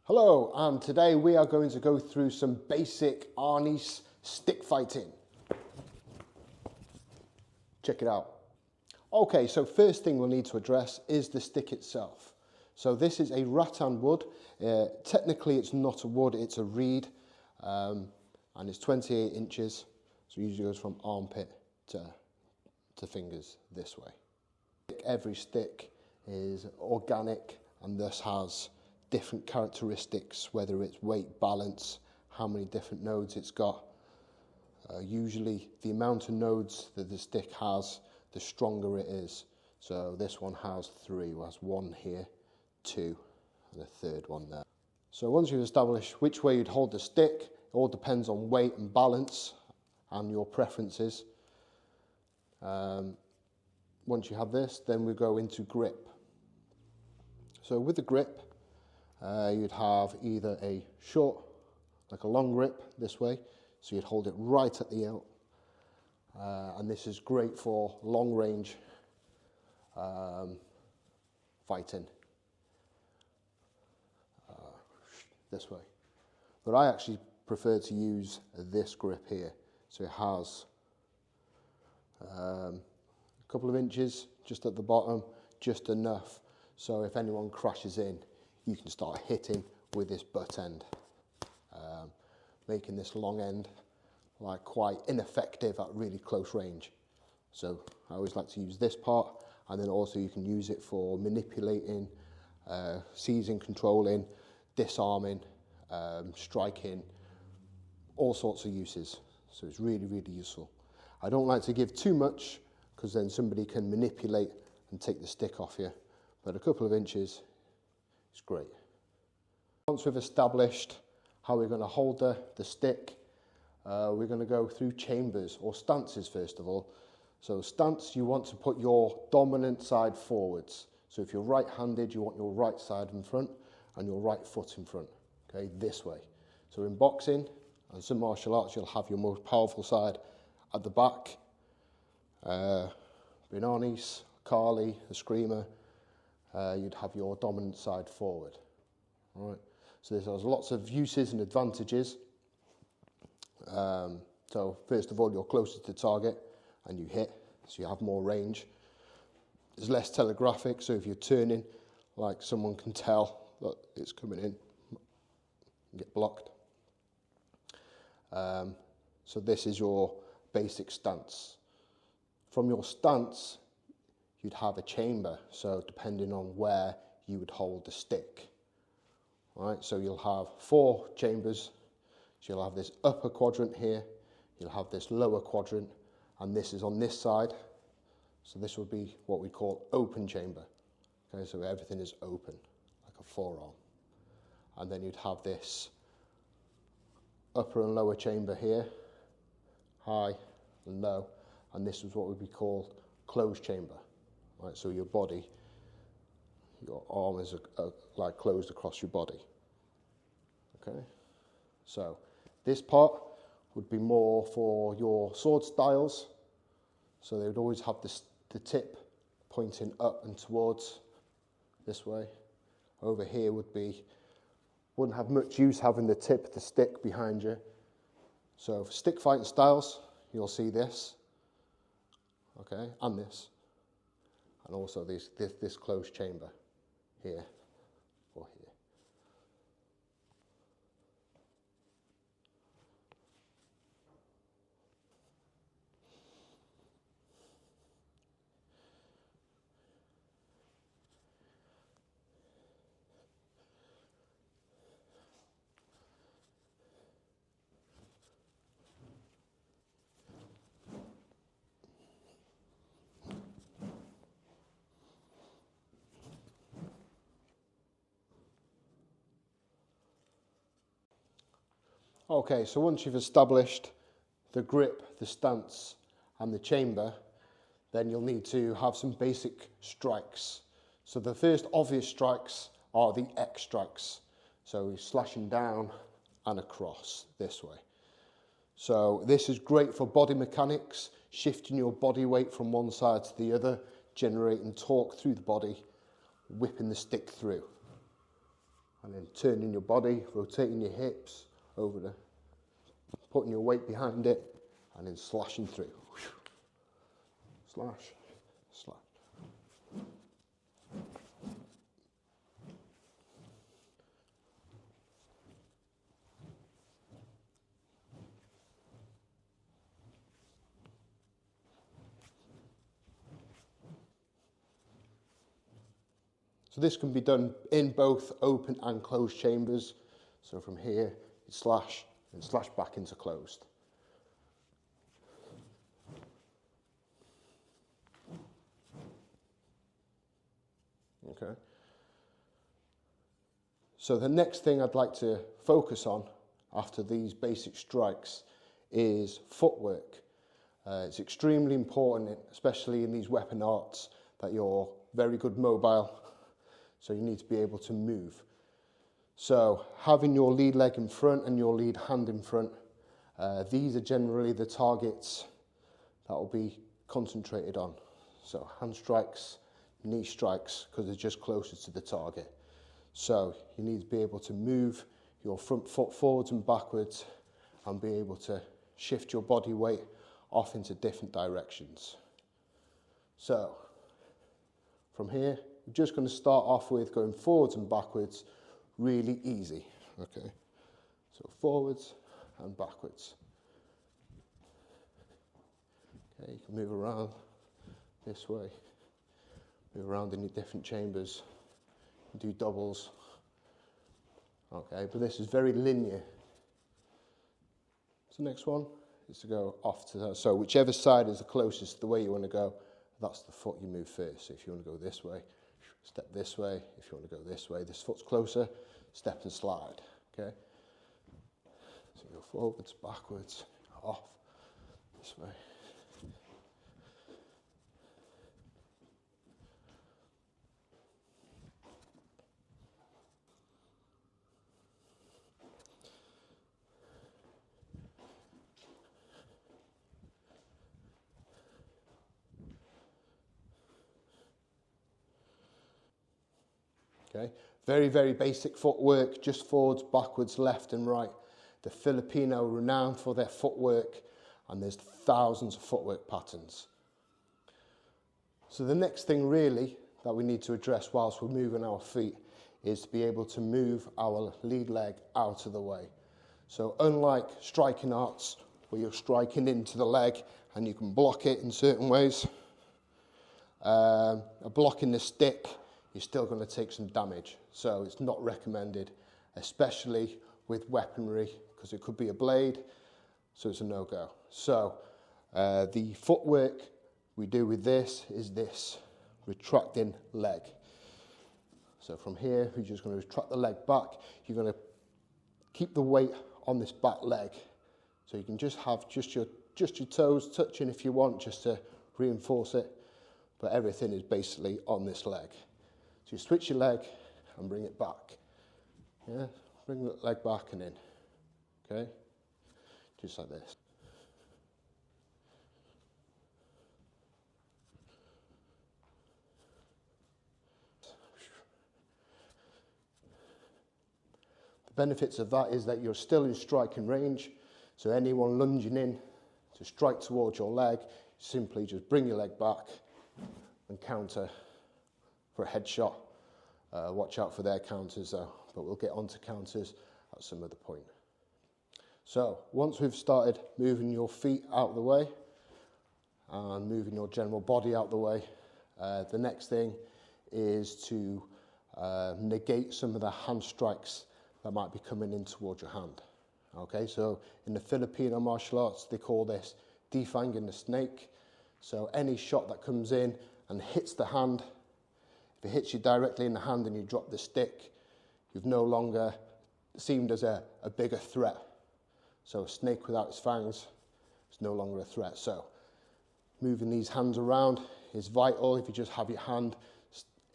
Hello, and today we are going to go through some basic Arnis stick fighting. Check it out. Okay, so first thing we'll need to address is the stick itself. So this is a rattan wood. Technically it's not a wood, it's a reed, and it's 28 inches. So it usually goes from armpit to fingers this way. Every stick is organic and thus has different characteristics, whether it's weight, balance, how many different nodes it's got. Usually the amount of nodes that the stick has, the stronger it is. So this one has 3, it has 1 here, 2, and a third one there. So once you've established which way you'd hold the stick, it all depends on weight and balance and your preferences. Once you have this, then we go into grip. So with the grip, you'd have either a short, like a long grip this way, so you'd hold it right at the hilt, and this is great for long range fighting, this way. But I actually prefer to use this grip here, so it has a couple of inches just at the bottom, just enough, so if anyone crashes in, you can start hitting with this butt end, making this long end like quite ineffective at really close range. So I always like to use this part, and then also you can use it for manipulating, seizing, controlling, disarming, striking, all sorts of uses. So it's really, really useful. I don't like to give too much because then somebody can manipulate and take the stick off you, but a couple of inches, it's great. Once we've established how we're going to hold the stick, we're going to go through chambers or stances first of all. So stance, you want to put your dominant side forwards. So if you're right-handed, you want your right side in front and your right foot in front, okay, this way. So in boxing and some martial arts, you'll have your most powerful side at the back. In Arnis, Kali, eskrima, you'd have your dominant side forward. All right. So this has lots of uses and advantages. So first of all, you're closer to target and you hit, so you have more range. It's less telegraphic, so if you're turning, like someone can tell that it's coming in, you get blocked. So this is your basic stance. From your stance, you'd have a chamber, so depending on where you would hold the stick. All right, so you'll have 4 chambers. So you'll have this upper quadrant here, you'll have this lower quadrant, and this is on this side. So this would be what we call open chamber. Okay, so everything is open, like a forearm. And then you'd have this upper and lower chamber here, high and low, and this is what would be called closed chamber. Right, so your body, your arm is like closed across your body. Okay, so this part would be more for your sword styles. So they would always have the tip pointing up and towards this way. Over here wouldn't have much use having the tip of the stick behind you. So for stick fighting styles, you'll see this, okay, and this. And also this closed chamber here or here. Okay, so once you've established the grip, the stance, and the chamber, then you'll need to have some basic strikes. So the first obvious strikes are the X strikes. So we're slashing down and across this way. So this is great for body mechanics, shifting your body weight from one side to the other, generating torque through the body, whipping the stick through. And then turning your body, rotating your hips over the, putting your weight behind it, and then slashing through. Slash, slash. So this can be done in both open and closed chambers. So from here, you slash and slash back into closed. Okay. So the next thing I'd like to focus on after these basic strikes is footwork. It's extremely important, especially in these weapon arts, that you're very good mobile. So you need to be able to move. So having your lead leg in front and your lead hand in front, these are generally the targets that will be concentrated on. So hand strikes, knee strikes, because they're just closer to the target. So you need to be able to move your front foot forwards and backwards and be able to shift your body weight off into different directions. So from here, we're just going to start off with going forwards and backwards, really easy. Okay, so forwards and backwards. Okay, you can move around this way, move around in your different chambers, do doubles. Okay, but this is very linear. So the next one is to go off to that. So whichever side is the closest to the way you want to go, that's the foot you move first. So if you want to go this way, step this way. If you want to go this way, this foot's closer, step and slide. Okay? So you go forwards, backwards, off, this way. Okay, very, very basic footwork, just forwards, backwards, left and right. The Filipino are renowned for their footwork, and there's thousands of footwork patterns. So the next thing really that we need to address whilst we're moving our feet is to be able to move our lead leg out of the way. So unlike striking arts, where you're striking into the leg and you can block it in certain ways, blocking the stick, you're still going to take some damage. So it's not recommended, especially with weaponry, because it could be a blade, so it's a no-go. So the footwork we do with this is this retracting leg. So from here, we're just going to retract the leg back. You're going to keep the weight on this back leg. So you can just have just your toes touching if you want, just to reinforce it. But everything is basically on this leg. So you switch your leg and bring it back. Yeah, bring the leg back and in. Okay, just like this. The benefits of that is that you're still in striking range. So anyone lunging in to strike towards your leg, simply just bring your leg back and counter for a headshot. Watch out for their counters though, but we'll get onto counters at some other point. So once we've started moving your feet out of the way and moving your general body out of the way, the next thing is to negate some of the hand strikes that might be coming in towards your hand. Okay, so in the Filipino martial arts, they call this defanging the snake. So any shot that comes in and hits the hand, if it hits you directly in the hand and you drop the stick, you've no longer seemed as a bigger threat. So a snake without its fangs is no longer a threat. So moving these hands around is vital. If you just have your hand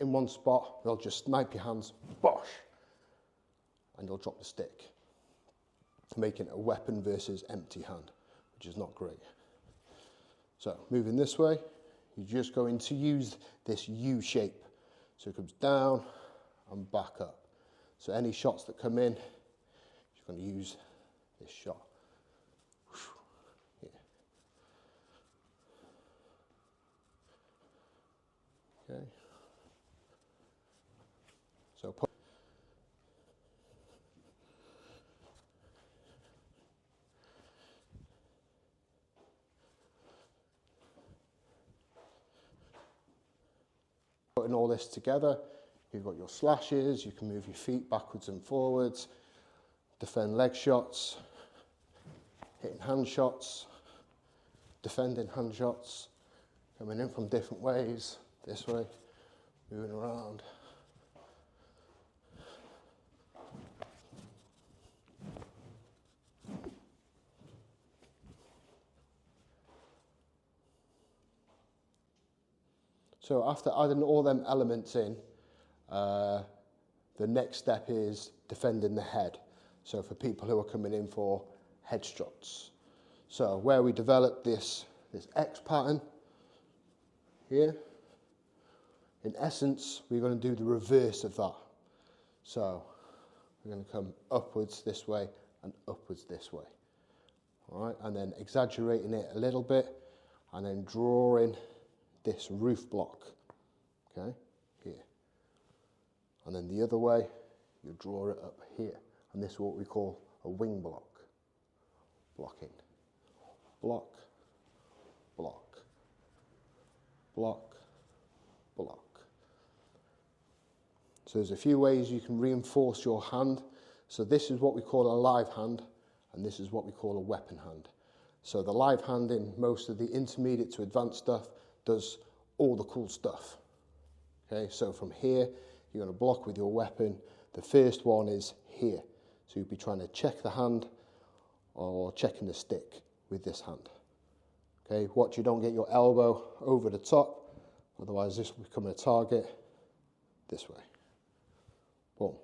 in one spot, they'll just snipe your hands, bosh, and you'll drop the stick, making it a weapon versus empty hand, which is not great. So moving this way, you're just going to use this U shape. So it comes down and back up. So any shots that come in, you're going to use this shot. Yeah. Okay. So putting all this together, you've got your slashes, you can move your feet backwards and forwards, defend leg shots, hitting hand shots, defending hand shots, coming in from different ways, this way, moving around. So after adding all them elements in, the next step is defending the head. So for people who are coming in for head shots. So where we develop this X pattern here, in essence, we're going to do the reverse of that. So we're going to come upwards this way and upwards this way. All right, and then exaggerating it a little bit and then drawing this roof block, okay, here. And then the other way, you draw it up here. And this is what we call a wing block. Blocking. Block, block, block, block. So there's a few ways you can reinforce your hand. So this is what we call a live hand, and this is what we call a weapon hand. So the live hand in most of the intermediate to advanced stuff does all the cool stuff. Okay, so from here, you're going to block with your weapon. The first one is here. So you'll be trying to check the hand or checking the stick with this hand. Okay, watch you don't get your elbow over the top, otherwise this will become a target this way. Boom.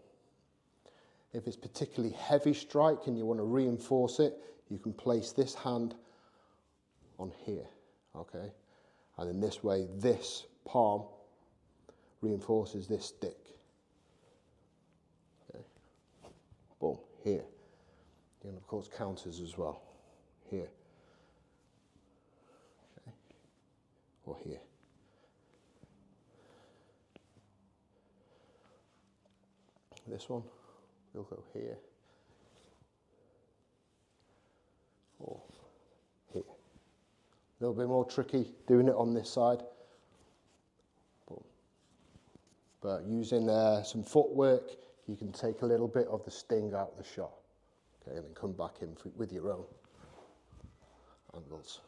If it's particularly heavy strike and you want to reinforce it, you can place this hand on here, okay? And in this way, this palm reinforces this stick. Okay. Boom, here. And of course counters as well, here. Okay. Or here. This one will go here. Or here. A little bit more tricky doing it on this side. Boom. But using some footwork, you can take a little bit of the sting out of the shot. Okay, and then come back in with your own angles.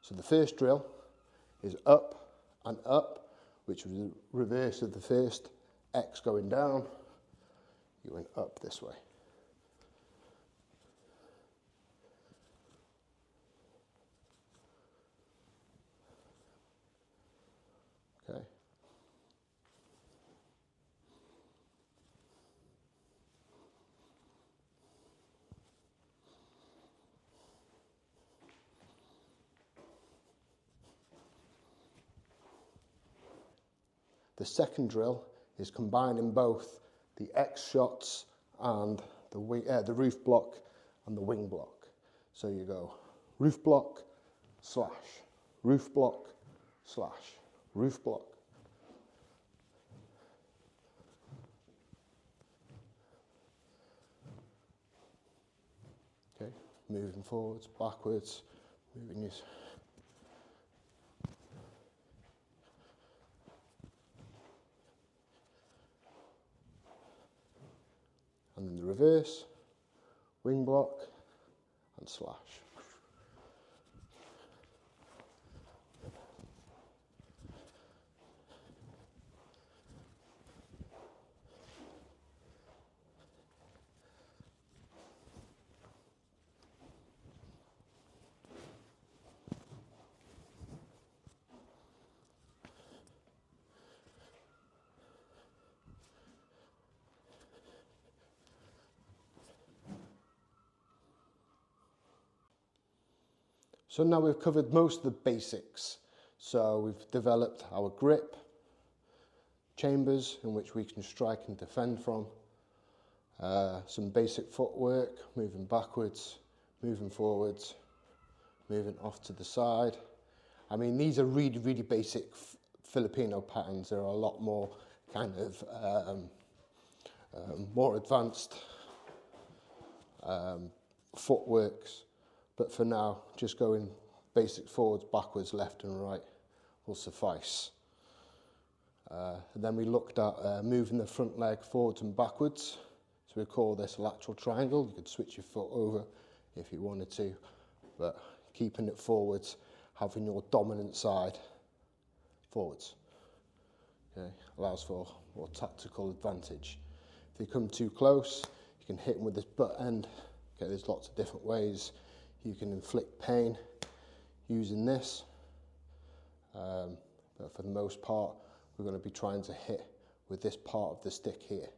So the first drill is up and up, which is the reverse of the first X going down. You went up this way. Okay. The second drill is combining both the X shots and the roof block and the wing block. So you go roof block, slash, roof block, slash, roof block. Okay, moving forwards, backwards, moving your... And then the reverse, wing block, and slash. So now we've covered most of the basics. So we've developed our grip, chambers in which we can strike and defend from. Some basic footwork, moving backwards, moving forwards, moving off to the side. I mean, these are really, really basic Filipino patterns. There are a lot more kind of more advanced footworks, but for now, just going basic forwards, backwards, left and right will suffice. And then we looked at moving the front leg forwards and backwards. So we call this a lateral triangle. You could switch your foot over if you wanted to, but keeping it forwards, having your dominant side forwards. Okay, allows for more tactical advantage. If they come too close, you can hit them with this butt end. Okay, there's lots of different ways you can inflict pain using this. But for the most part, we're going to be trying to hit with this part of the stick here.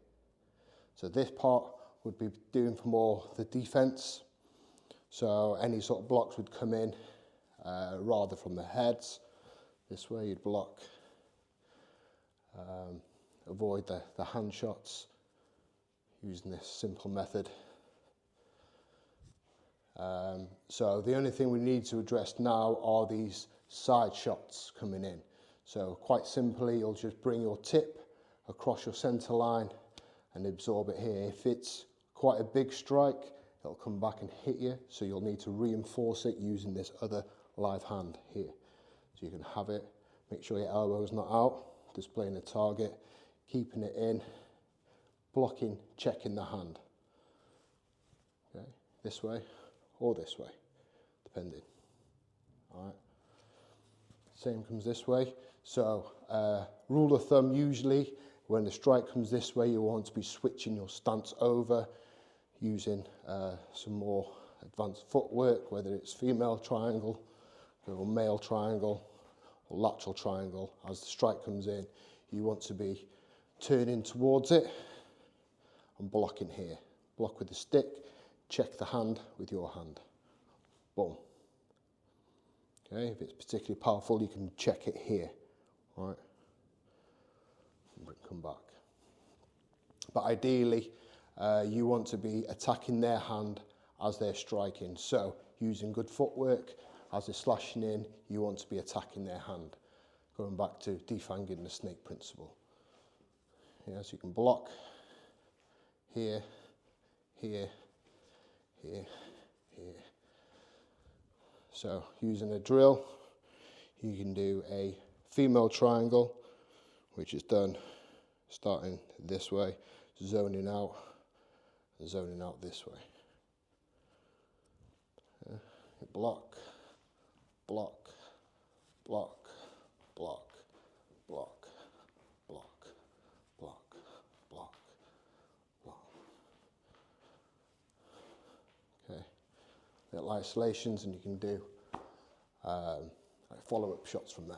So this part would be doing for more the defense. So any sort of blocks would come in rather from the heads. This way you'd block. Avoid the hand shots using this simple method. So the only thing we need to address now are these side shots coming in. So quite simply, you'll just bring your tip across your center line and absorb it here. If it's quite a big strike, it'll come back and hit you, so you'll need to reinforce it using this other live hand here. So you can have it, make sure your elbow's not out, displaying the target, keeping it in, blocking, checking the hand. Okay, this way or this way, depending. All right. Same comes this way. So rule of thumb, usually when the strike comes this way, you want to be switching your stance over using some more advanced footwork, whether it's female triangle or male triangle or lateral triangle. As the strike comes in, you want to be turning towards it and blocking here. Block with the stick, check the hand with your hand. Boom. Okay, if it's particularly powerful, you can check it here, right? And come back. But ideally, you want to be attacking their hand as they're striking. So using good footwork, as they're slashing in, you want to be attacking their hand. Going back to defanging the snake principle. Yeah, so you can block here, here, here, here. So using a drill, you can do a female triangle, which is done starting this way, zoning out, and zoning out this way. Yeah. Block, block, block, block, block, block, block, block, block. Okay. Little isolations, and you can do like follow-up shots from there.